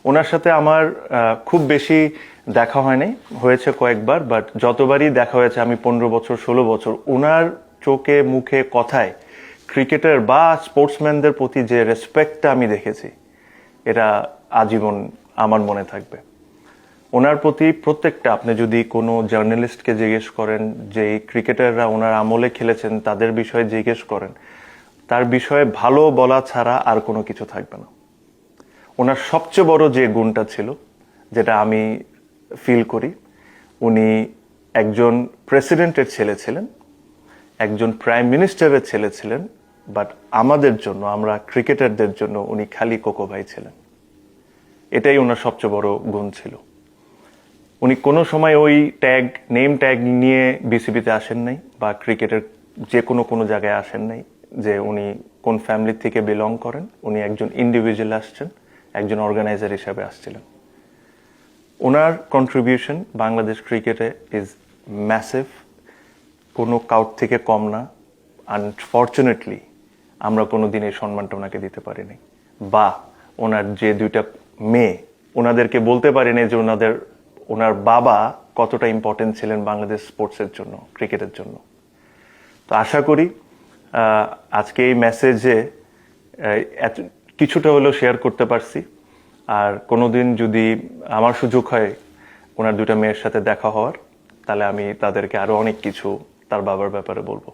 ওনার সাথে আমার খুব বেশি দেখা হয় নাই, হয়েছে কয়েকবার, বাট যতবারই দেখা হয়েছে, আমি 15 বছর 16 বছর, ওনার চোখে মুখে কথায় ক্রিকেটার বা স্পোর্টসম্যানদের প্রতি যে রেসপেক্টটা আমি দেখেছি, এটা আজীবন আমার মনে থাকবে। ওনার প্রতি প্রত্যেকটা, আপনি যদি কোনো জার্নালিস্টকে জিজ্ঞেস করেন যে ক্রিকেটাররা ওনার আমলে খেলেছেন তাদের বিষয়ে জিজ্ঞেস করেন, তার বিষয়ে ভালো বলা ছাড়া আর কোনো কিছু থাকবে না। ওনার সবচেয়ে বড় যে গুণটা ছিল, যেটা আমি ফিল করি, উনি একজন প্রেসিডেন্টের ছেলে ছিলেন, একজন প্রাইম মিনিস্টারের ছেলে ছিলেন, বাট আমাদের জন্য, আমরা ক্রিকেটারদের জন্য উনি খালি কোকো ভাই ছিলেন। এটাই ওনার সবচেয়ে বড় গুণ ছিল। উনি কোনো সময় ওই নেম ট্যাগ নিয়ে বিসিবিতে আসেন নাই, বা ক্রিকেটের যে কোনো জায়গায় আসেন নাই যে উনি কোন ফ্যামিলি থেকে বিলং করেন। উনি একজন ইন্ডিভিজুয়াল আসছেন, একজন অর্গানাইজার হিসাবে আসছিলেন। ওনার কন্ট্রিবিউশন বাংলাদেশ ক্রিকেটে ইজ ম্যাসিভ, কোনো কাউট থেকে কম না। আনফর্চুনেটলি আমরা কোনোদিন এই সম্মানটা ওনাকে দিতে পারিনি, বা ওনার যে দুইটা মেয়ে, ওনাদেরকে বলতে পারিনি যে ওনার বাবা কতটা ইম্পর্টেন্ট ছিলেন বাংলাদেশ স্পোর্টসের জন্য, ক্রিকেটের জন্য। তো আশা করি আজকে এই মেসেজে কিছুটা হলেও শেয়ার করতে পারছি। আর কোনোদিন যদি আমার সুযোগ হয় ওনার দুইটা মেয়ের সাথে দেখা হওয়ার, তাহলে আমি তাদেরকে আরো অনেক কিছু তার বাবার ব্যাপারে বলবো।